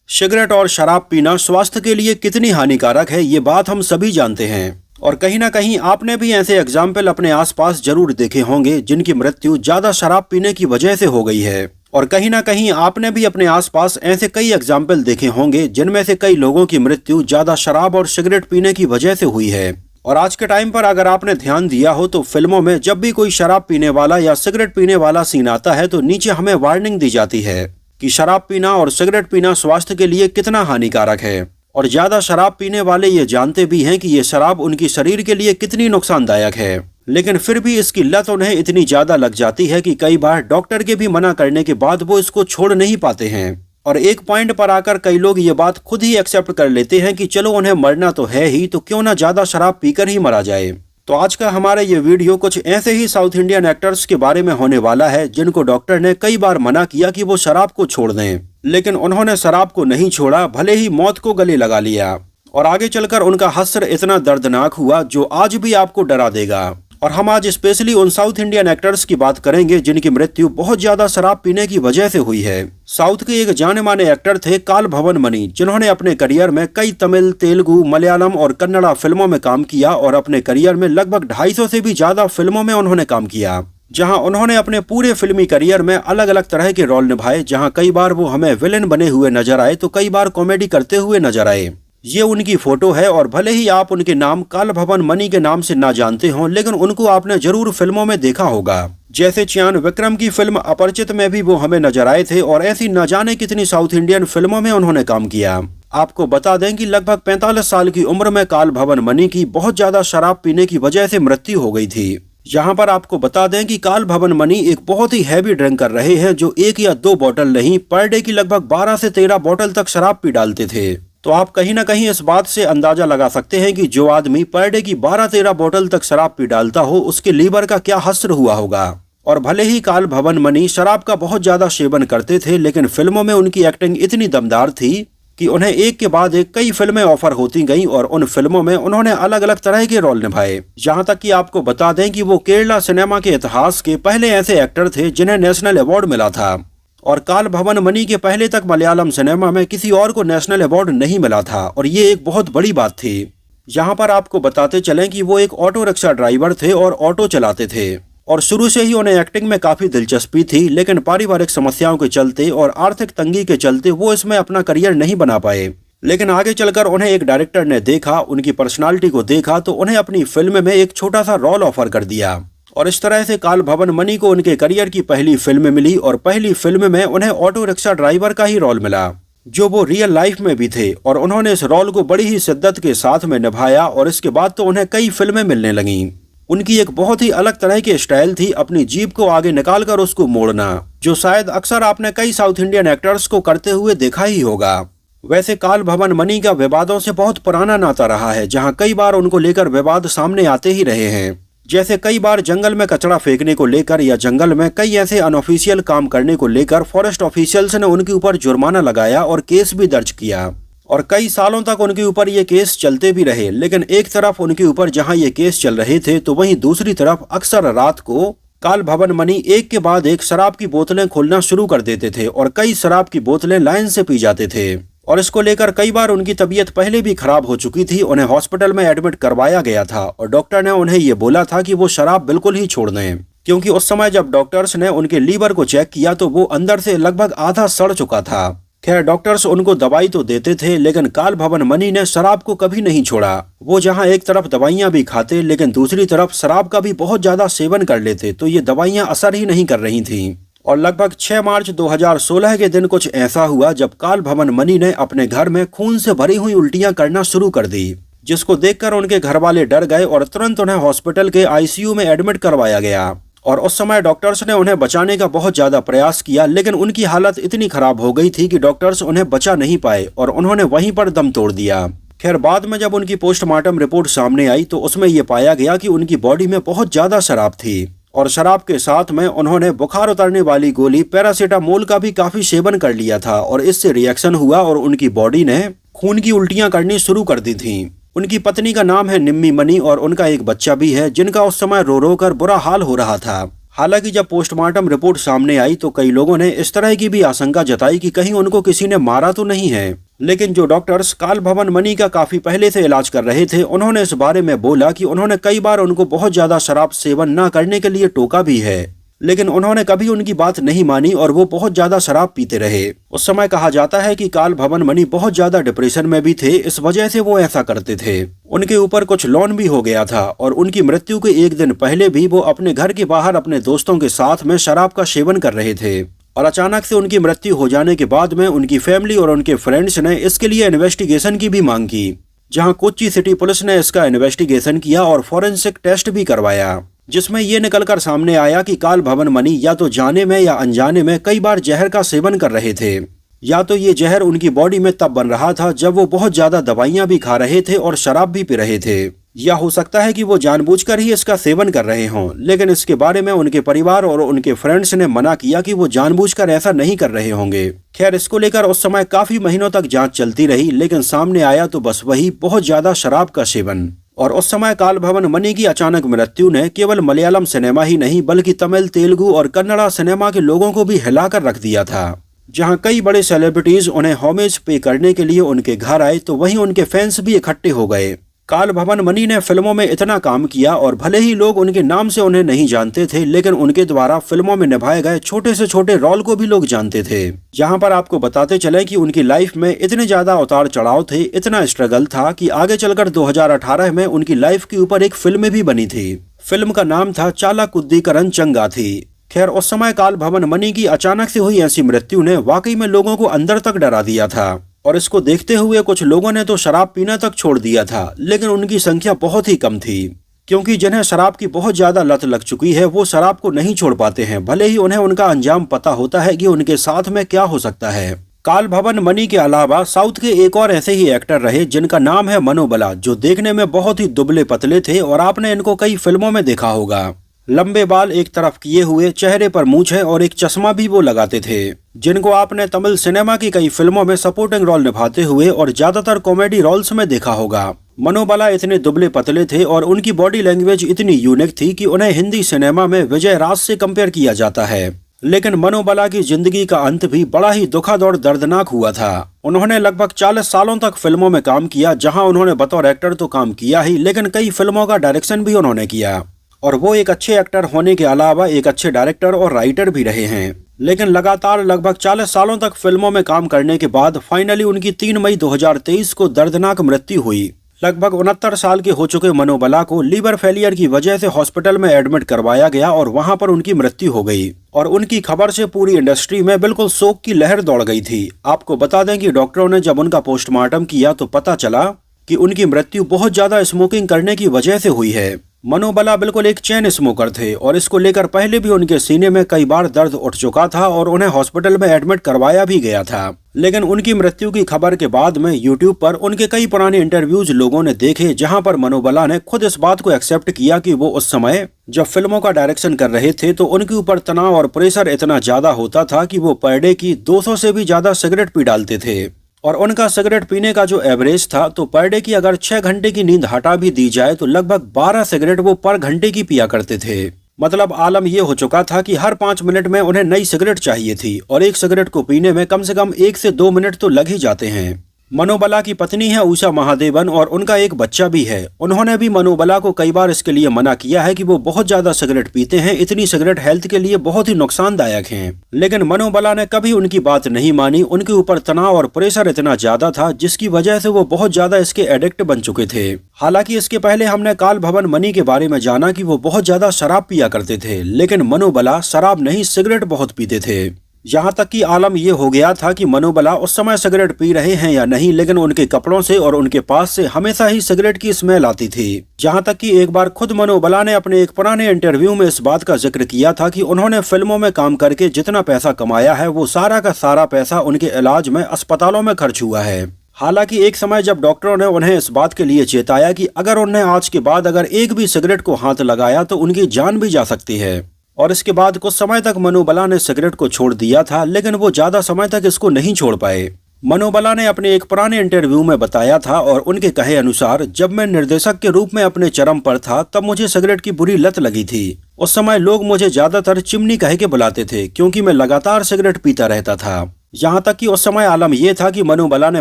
Cigarette और शराब पीना स्वास्थ्य के लिए कितनी हानिकारक है, ये बात हम सभी जानते हैं। और कहीं ना कहीं आपने भी ऐसे एग्जाम्पल अपने आसपास जरूर देखे होंगे जिनकी मृत्यु ज्यादा शराब पीने की वजह से हो गई है। और कहीं ना कहीं आपने भी अपने आसपास ऐसे कई एग्जाम्पल देखे होंगे जिनमें से कई लोगों की मृत्यु ज्यादा शराब और सिगरेट पीने की वजह से हुई है। और आज के टाइम पर अगर आपने ध्यान दिया हो तो फिल्मों में जब भी कोई शराब पीने वाला या सिगरेट पीने वाला सीन आता है तो नीचे हमें वार्निंग दी जाती है कि शराब पीना और सिगरेट पीना स्वास्थ्य के लिए कितना हानिकारक है। और ज्यादा शराब पीने वाले ये जानते भी हैं कि ये शराब उनकी शरीर के लिए कितनी नुकसानदायक है, लेकिन फिर भी इसकी लत उन्हें इतनी ज्यादा लग जाती है कि कई बार डॉक्टर के भी मना करने के बाद वो इसको छोड़ नहीं पाते हैं। और एक पॉइंट पर आकर कई लोग ये बात खुद ही एक्सेप्ट कर लेते हैं कि चलो उन्हें मरना तो है ही, तो क्यों ना ज्यादा शराब पीकर ही मरा जाए। तो आज का हमारा ये वीडियो कुछ ऐसे ही साउथ इंडियन एक्टर्स के बारे में होने वाला है जिनको डॉक्टर ने कई बार मना किया कि वो शराब को छोड़ दें, लेकिन उन्होंने शराब को नहीं छोड़ा, भले ही मौत को गले लगा लिया। और आगे चलकर उनका हश्र इतना दर्दनाक हुआ जो आज भी आपको डरा देगा। और हम आज स्पेशली उन साउथ इंडियन एक्टर्स की बात करेंगे जिनकी मृत्यु बहुत ज्यादा शराब पीने की वजह से हुई है। साउथ के एक जाने माने एक्टर थे कालभवन मणि, जिन्होंने अपने करियर में कई तमिल, तेलुगु, मलयालम और कन्नड़ा फिल्मों में काम किया और अपने करियर में लगभग 250 से भी ज्यादा फिल्मों में उन्होंने काम किया, जहां उन्होंने अपने पूरे फिल्मी करियर में अलग अलग तरह के रोल निभाए। जहां कई बार वो हमें विलेन बने हुए नजर आए तो कई बार कॉमेडी करते हुए नजर आए। ये उनकी फोटो है और भले ही आप उनके नाम कालभवन मणि के नाम से ना जानते हों, लेकिन उनको आपने जरूर फिल्मों में देखा होगा। जैसे चियान विक्रम की फिल्म अपरिचित में भी वो हमें नजर आए थे और ऐसी न जाने कितनी साउथ इंडियन फिल्मों में उन्होंने काम किया। आपको बता दें कि लगभग 45 साल की उम्र में कालभवन मणि की बहुत ज्यादा शराब पीने की वजह से मृत्यु हो गई थी। यहाँ पर आपको बता दें कि कालभवन मणि एक बहुत ही हैवी ड्रिंक कर रहे हैं, जो 1 या 2 बोतल नहीं, पर डे की लगभग 12 से 13 बोतल तक शराब पी डालते थे। तो आप कहीं ना कहीं इस बात से अंदाजा लगा सकते हैं कि जो आदमी पर डे की 12-13 बोतल तक शराब पी डालता हो उसके लीवर का क्या हश्र हुआ होगा। और भले ही कालभवन मणि शराब का बहुत ज्यादा सेवन करते थे, लेकिन फिल्मों में उनकी एक्टिंग इतनी दमदार थी कि उन्हें एक के बाद एक कई फिल्में ऑफर होती गईं और उन फिल्मों में उन्होंने अलग अलग तरह के रोल निभाए। यहाँ तक कि आपको बता दें कि वो केरला सिनेमा के इतिहास के पहले ऐसे एक्टर थे जिन्हें नेशनल अवार्ड मिला था। और कालभवन मणि के पहले तक मलयालम सिनेमा में किसी और को नेशनल अवार्ड नहीं मिला था और ये एक बहुत बड़ी बात थी। यहाँ पर आपको बताते चलें कि वो एक ऑटो रिक्शा ड्राइवर थे और ऑटो चलाते थे और शुरू से ही उन्हें एक्टिंग में काफी दिलचस्पी थी, लेकिन पारिवारिक समस्याओं के चलते और आर्थिक तंगी के चलते वो इसमें अपना करियर नहीं बना पाए। लेकिन आगे चलकर उन्हें एक डायरेक्टर ने देखा, उनकी पर्सनालिटी को देखा तो उन्हें अपनी फिल्म में एक छोटा सा रोल ऑफर कर दिया। और इस तरह से कालभवन मणि को उनके करियर की पहली फिल्म मिली और पहली फिल्म में उन्हें ऑटो रिक्शा ड्राइवर का ही रोल मिला, जो वो रियल लाइफ में भी थे। और उन्होंने इस रोल को बड़ी ही शिद्दत के साथ में निभाया और इसके बाद तो उन्हें कई फिल्में मिलने लगीं। उनकी एक बहुत ही अलग तरह की स्टाइल थी, अपनी जीभ को आगे निकालकर उसको मोड़ना, जो शायद अक्सर आपने कई साउथ इंडियन एक्टर्स को करते हुए देखा ही होगा। वैसे कालभवन मणि का विवादों से बहुत पुराना नाता रहा है, जहां कई बार उनको लेकर विवाद सामने आते ही रहे हैं। जैसे कई बार जंगल में कचरा फेंकने को लेकर या जंगल में कई ऐसे अनऑफिशियल काम करने को लेकर फॉरेस्ट ऑफिशियल्स ने उनके ऊपर जुर्माना लगाया और केस भी दर्ज किया और कई सालों तक उनके ऊपर ये केस चलते भी रहे। लेकिन एक तरफ उनके ऊपर जहां ये केस चल रहे थे तो वहीं दूसरी तरफ अक्सर रात को कालभवन मणि एक के बाद एक शराब की बोतलें खोलना शुरू कर देते थे और कई शराब की बोतलें लाइन से पी जाते थे। और इसको लेकर कई बार उनकी तबीयत पहले भी खराब हो चुकी थी, उन्हें हॉस्पिटल में एडमिट करवाया गया था और डॉक्टर ने उन्हें ये बोला था कि वो शराब बिल्कुल ही छोड़ दें, क्योंकि उस समय जब डॉक्टर्स ने उनके लीवर को चेक किया तो वो अंदर से लगभग आधा सड़ चुका था। खैर डॉक्टर्स उनको दवाई तो देते थे, लेकिन कालभवन मणि ने शराब को कभी नहीं छोड़ा। वो जहां एक तरफ दवाइयां भी खाते लेकिन दूसरी तरफ शराब का भी बहुत ज्यादा सेवन कर लेते, तो ये दवाइयां असर ही नहीं कर रही थी। और लगभग 6 मार्च 2016 के दिन कुछ ऐसा हुआ जब कालभवन मणि ने अपने घर में खून से भरी हुई उल्टियां करना शुरू कर दी, जिसको देखकर उनके घर वाले डर गए और तुरंत उन्हें हॉस्पिटल के आईसीयू में एडमिट करवाया गया। और उस समय डॉक्टर्स ने उन्हें बचाने का बहुत ज्यादा प्रयास किया, लेकिन उनकी हालत इतनी खराब हो गई थी कि डॉक्टर्स उन्हें बचा नहीं पाए और उन्होंने वहीं पर दम तोड़ दिया। खैर बाद में जब उनकी पोस्टमार्टम रिपोर्ट सामने आई तो उसमें ये पाया गया कि उनकी बॉडी में बहुत ज्यादा शराब थी और शराब के साथ में उन्होंने बुखार उतरने वाली गोली पैरासीटामोल का भी काफी सेवन कर लिया था और इससे रिएक्शन हुआ और उनकी बॉडी ने खून की उल्टियां करनी शुरू कर दी थी। उनकी पत्नी का नाम है निम्मी मणि और उनका एक बच्चा भी है जिनका उस समय रो रो कर बुरा हाल हो रहा था। हालांकि जब पोस्टमार्टम रिपोर्ट सामने आई तो कई लोगों ने इस तरह की भी आशंका जताई कि कहीं उनको किसी ने मारा तो नहीं है। लेकिन जो डॉक्टर्स काल भवन मणि का काफी पहले से इलाज कर रहे थे, उन्होंने इस बारे में बोला कि उन्होंने कई बार उनको बहुत ज्यादा शराब सेवन न करने के लिए टोका भी है, लेकिन उन्होंने कभी उनकी बात नहीं मानी और वो बहुत ज्यादा शराब पीते रहे। उस समय कहा जाता है कि काल भवन मणि बहुत ज्यादा डिप्रेशन में भी थे, इस वजह से वो ऐसा करते थे। उनके ऊपर कुछ लोन भी हो गया था और उनकी मृत्यु के एक दिन पहले भी वो अपने घर के बाहर अपने दोस्तों के साथ में शराब का सेवन कर रहे थे। और अचानक से उनकी मृत्यु हो जाने के बाद में उनकी फैमिली और उनके फ्रेंड्स ने इसके लिए इन्वेस्टिगेशन की भी मांग की, जहां कोच्चि सिटी पुलिस ने इसका इन्वेस्टिगेशन किया और फॉरेंसिक टेस्ट भी करवाया, जिसमें ये निकलकर सामने आया कि काल भवन मणि या तो जाने में या अनजाने में कई बार जहर का सेवन कर रहे थे, या तो ये जहर उनकी बॉडी में तब बन रहा था जब वो बहुत ज्यादा दवाइयां भी खा रहे थे और शराब भी पी रहे थे, या हो सकता है कि वो जानबूझकर ही इसका सेवन कर रहे हों। लेकिन इसके बारे में उनके परिवार और उनके फ्रेंड्स ने मना किया कि वो जानबूझकर ऐसा नहीं कर रहे होंगे। खैर, इसको लेकर उस समय काफी महीनों तक जांच चलती रही, लेकिन सामने आया तो बस वही बहुत ज्यादा शराब का सेवन। और उस समय काल भवन मणि की अचानक मृत्यु ने केवल मलयालम सिनेमा ही नहीं बल्कि तमिल, तेलुगु और कन्नड़ा सिनेमा के लोगों को भी हिलाकर रख दिया था। जहां कई बड़े सेलिब्रिटीज उन्हें होमेज पे करने के लिए उनके घर आए तो वहीं उनके फैंस भी इकट्ठे हो गए। काल भवन मणि ने फिल्मों में इतना काम किया और भले ही लोग उनके नाम से उन्हें नहीं जानते थे, लेकिन उनके द्वारा फिल्मों में निभाए गए छोटे से छोटे रोल को भी लोग जानते थे। यहाँ पर आपको बताते चले कि उनकी लाइफ में इतने ज्यादा उतार चढ़ाव थे, इतना स्ट्रगल था कि आगे चलकर 2018 में उनकी लाइफ के ऊपर एक फिल्म भी बनी थी। फिल्म का नाम था चाला कुद्दीकरण चंगाथी। खैर, उस समय काल भवन मणि की अचानक से हुई ऐसी मृत्यु ने वाकई में लोगों को अंदर तक डरा दिया था और इसको देखते हुए कुछ लोगों ने तो शराब पीना तक छोड़ दिया था, लेकिन उनकी संख्या बहुत ही कम थी, क्योंकि जिन्हें शराब की बहुत ज्यादा लत लग चुकी है वो शराब को नहीं छोड़ पाते हैं, भले ही उन्हें उनका अंजाम पता होता है कि उनके साथ में क्या हो सकता है। काल भवन मणि के अलावा साउथ के एक और ऐसे ही एक्टर रहे जिनका नाम है मनोबला, जो देखने में बहुत ही दुबले पतले थे और आपने इनको कई फिल्मों में देखा होगा। लंबे बाल एक तरफ किए हुए, चेहरे पर मूंछ है और एक चश्मा भी वो लगाते थे, जिनको आपने तमिल सिनेमा की कई फिल्मों में सपोर्टिंग रोल निभाते हुए और ज्यादातर कॉमेडी रोल्स में देखा होगा। मनोबला इतने दुबले पतले थे और उनकी बॉडी लैंग्वेज इतनी यूनिक थी कि उन्हें हिंदी सिनेमा में विजय राज से कंपेयर किया जाता है। लेकिन मनोबला की जिंदगी का अंत भी बड़ा ही दुखद और दर्दनाक हुआ था। उन्होंने लगभग 40 सालों तक फिल्मों में काम किया, जहां उन्होंने बतौर एक्टर तो काम किया ही, लेकिन कई फिल्मों का डायरेक्शन भी उन्होंने किया और वो एक अच्छे एक्टर होने के अलावा एक अच्छे डायरेक्टर और राइटर भी रहे हैं। लेकिन लगातार लगभग 40 सालों तक फिल्मों में काम करने के बाद फाइनली उनकी 3 मई 2023 को दर्दनाक मृत्यु हुई। लगभग 69 साल के हो चुके मनोबला को लीवर फेलियर की वजह से हॉस्पिटल में एडमिट करवाया गया और वहां पर उनकी मृत्यु हो गई और उनकी खबर से पूरी इंडस्ट्री में बिल्कुल शोक की लहर दौड़ गई थी। आपको बता दें कि डॉक्टरों ने जब उनका पोस्टमार्टम किया तो पता चला कि उनकी मृत्यु बहुत ज्यादा स्मोकिंग करने की वजह से हुई है। मनोबला बिल्कुल एक चेन स्मोकर थे और इसको लेकर पहले भी उनके सीने में कई बार दर्द उठ चुका था और उन्हें हॉस्पिटल में एडमिट करवाया भी गया था। लेकिन उनकी मृत्यु की खबर के बाद में यूट्यूब पर उनके कई पुराने इंटरव्यूज लोगों ने देखे, जहां पर मनोबला ने खुद इस बात को एक्सेप्ट किया कि वो उस समय जब फिल्मों का डायरेक्शन कर रहे थे तो उनके ऊपर तनाव और प्रेशर इतना ज्यादा होता था कि वो पर डे की 200 से भी ज्यादा सिगरेट पी डालते थे और उनका सिगरेट पीने का जो एवरेज था तो पर डे की अगर 6 घंटे की नींद हटा भी दी जाए तो लगभग 12 सिगरेट वो पर घंटे की पिया करते थे। मतलब आलम ये हो चुका था कि हर 5 मिनट में उन्हें नई सिगरेट चाहिए थी और एक सिगरेट को पीने में कम से कम 1 से 2 मिनट तो लग ही जाते हैं। मनोबला की पत्नी है उषा महादेवन और उनका एक बच्चा भी है। उन्होंने भी मनोबला को कई बार इसके लिए मना किया है कि वो बहुत ज्यादा सिगरेट पीते हैं, इतनी सिगरेट हेल्थ के लिए बहुत ही नुकसानदायक है। लेकिन मनोबला ने कभी उनकी बात नहीं मानी। उनके ऊपर तनाव और प्रेशर इतना ज्यादा था जिसकी वजह से वो बहुत ज्यादा इसके एडिक्ट बन चुके थे। हालांकि इसके पहले हमने काल भवन मणि के बारे में जाना कि वो बहुत ज्यादा शराब पिया करते थे, लेकिन मनोबला शराब नहीं सिगरेट बहुत पीते थे। यहाँ तक कि आलम ये हो गया था कि मनोबला उस समय सिगरेट पी रहे हैं या नहीं, लेकिन उनके कपड़ों से और उनके पास से हमेशा ही सिगरेट की स्मेल आती थी। जहाँ तक कि एक बार खुद मनोबला ने अपने एक पुराने इंटरव्यू में इस बात का जिक्र किया था कि उन्होंने फिल्मों में काम करके जितना पैसा कमाया है वो सारा का सारा पैसा उनके इलाज में अस्पतालों में खर्च हुआ है। हालांकि एक समय जब डॉक्टरों ने उन्हें इस बात के लिए चेताया कि अगर उन्हें आज के बाद अगर एक भी सिगरेट को हाथ लगाया तो उनकी जान भी जा सकती है। और इसके बाद कुछ समय तक मनोबला ने सिगरेट को छोड़ दिया था, लेकिन वो ज्यादा समय तक इसको नहीं छोड़ पाए। मनोबला ने अपने एक पुराने इंटरव्यू में बताया था और उनके कहे अनुसार, जब मैं निर्देशक के रूप में अपने चरम पर था तब मुझे सिगरेट की बुरी लत लगी थी। उस समय लोग मुझे ज्यादातर चिमनी कह के बुलाते थे क्योंकि मैं लगातार सिगरेट पीता रहता था। यहाँ तक कि उस समय आलम यह था कि मनु बाला ने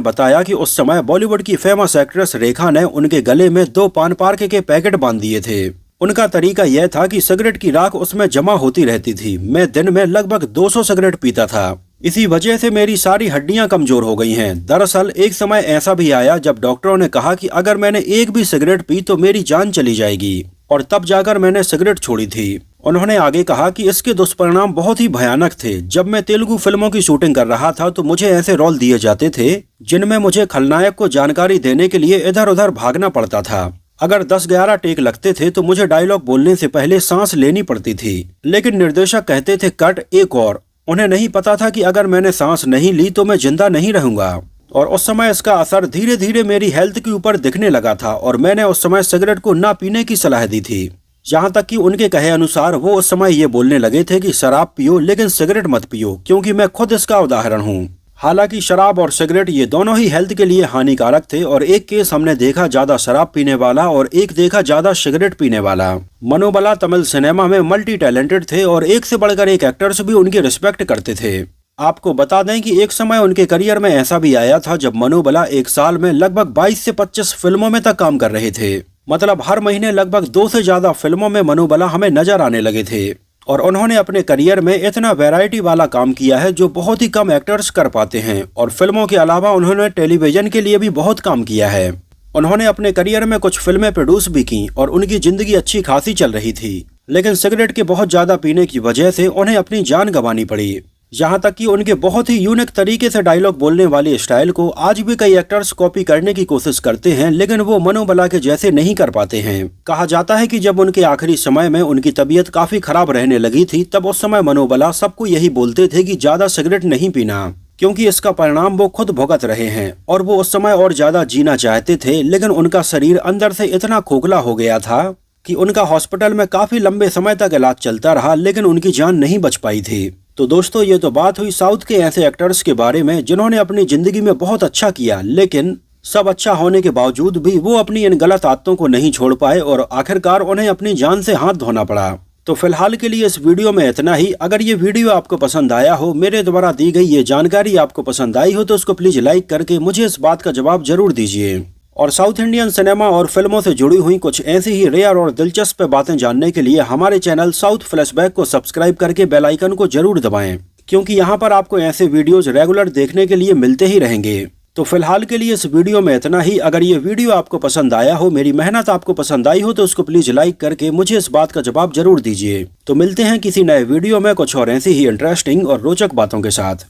बताया कि उस समय बॉलीवुड की फेमस एक्ट्रेस रेखा ने उनके गले में 2 पान पार्क के पैकेट बांध दिए थे। उनका तरीका यह था कि सिगरेट की राख उसमें जमा होती रहती थी। मैं दिन में लगभग 200 सिगरेट पीता था। इसी वजह से मेरी सारी हड्डियां कमजोर हो गई हैं। दरअसल एक समय ऐसा भी आया जब डॉक्टरों ने कहा कि अगर मैंने एक भी सिगरेट पी तो मेरी जान चली जाएगी, और तब जाकर मैंने सिगरेट छोड़ी थी। उन्होंने आगे कहा कि इसके दुष्परिणाम बहुत ही भयानक थे। जब मैं तेलुगु फिल्मों की शूटिंग कर रहा था तो मुझे ऐसे रोल दिए जाते थे जिनमें मुझे खलनायक को जानकारी देने के लिए इधर उधर भागना पड़ता था। अगर 10-11 टेक लगते थे तो मुझे डायलॉग बोलने से पहले सांस लेनी पड़ती थी, लेकिन निर्देशक कहते थे कट एक और। उन्हें नहीं पता था कि अगर मैंने सांस नहीं ली तो मैं जिंदा नहीं रहूंगा। और उस समय इसका असर धीरे धीरे मेरी हेल्थ के ऊपर दिखने लगा था और मैंने उस समय सिगरेट को ना पीने की सलाह दी थी। यहाँ तक कि उनके कहे अनुसार वो उस समय ये बोलने लगे थे कि शराब पियो लेकिन सिगरेट मत पियो, क्योंकि मैं खुद इसका उदाहरण हूँ। हालांकि शराब और सिगरेट ये दोनों ही हेल्थ के लिए हानिकारक थे, और एक केस हमने देखा ज्यादा शराब पीने वाला और एक देखा ज्यादा सिगरेट पीने वाला। मनु बाला तमिल सिनेमा में मल्टी टैलेंटेड थे और एक से बढ़कर एक एक्टर्स भी उनकी रिस्पेक्ट करते थे। आपको बता दें कि एक समय उनके करियर में ऐसा भी आया था जब मनु बाला एक साल में लगभग 22 से 25 फिल्मों में तक काम कर रहे थे। मतलब हर महीने लगभग 2 से ज्यादा फिल्मों में मनु बाला हमें नजर आने लगे थे। और उन्होंने अपने करियर में इतना वैरायटी वाला काम किया है जो बहुत ही कम एक्टर्स कर पाते हैं। और फिल्मों के अलावा उन्होंने टेलीविजन के लिए भी बहुत काम किया है। उन्होंने अपने करियर में कुछ फिल्में प्रोड्यूस भी की और उनकी जिंदगी अच्छी खासी चल रही थी, लेकिन सिगरेट के बहुत ज्यादा पीने की वजह से उन्हें अपनी जान गंवानी पड़ी। यहाँ तक कि उनके बहुत ही यूनिक तरीके से डायलॉग बोलने वाली स्टाइल को आज भी कई एक्टर्स कॉपी करने की कोशिश करते हैं, लेकिन वो मनु बाला के जैसे नहीं कर पाते हैं। कहा जाता है कि जब उनके आखिरी समय में उनकी तबीयत काफी खराब रहने लगी थी, तब उस समय मनु बाला सबको यही बोलते थे कि ज्यादा सिगरेट नहीं पीना, क्योंकि इसका परिणाम वो खुद भुगत रहे हैं। और वो उस समय और ज्यादा जीना चाहते थे, लेकिन उनका शरीर अंदर से इतना खोखला हो गया था कि उनका हॉस्पिटल में काफी लंबे समय तक इलाज चलता रहा, लेकिन उनकी जान नहीं बच पाई थी। तो दोस्तों, ये तो बात हुई साउथ के ऐसे एक्टर्स के बारे में जिन्होंने अपनी जिंदगी में बहुत अच्छा किया, लेकिन सब अच्छा होने के बावजूद भी वो अपनी इन गलत आदतों को नहीं छोड़ पाए और आखिरकार उन्हें अपनी जान से हाथ धोना पड़ा। तो फिलहाल के लिए इस वीडियो में इतना ही। अगर ये वीडियो आपको पसंद आया हो, मेरे द्वारा दी गई ये जानकारी आपको पसंद आई हो, तो उसको प्लीज लाइक करके मुझे इस बात का जवाब जरूर दीजिए। और साउथ इंडियन सिनेमा और फिल्मों से जुड़ी हुई कुछ ऐसी ही रेयर और दिलचस्प बातें जानने के लिए हमारे चैनल साउथ फ्लैशबैक को सब्सक्राइब करके बेल आइकन को जरूर दबाएं, क्योंकि यहाँ पर आपको ऐसे वीडियोस रेगुलर देखने के लिए मिलते ही रहेंगे। तो फिलहाल के लिए इस वीडियो में इतना ही। अगर ये वीडियो आपको पसंद आया हो, मेरी मेहनत आपको पसंद आई हो, तो उसको प्लीज लाइक करके मुझे इस बात का जवाब जरूर दीजिए। तो मिलते हैं किसी नए वीडियो में कुछ और ऐसी ही इंटरेस्टिंग और रोचक बातों के साथ।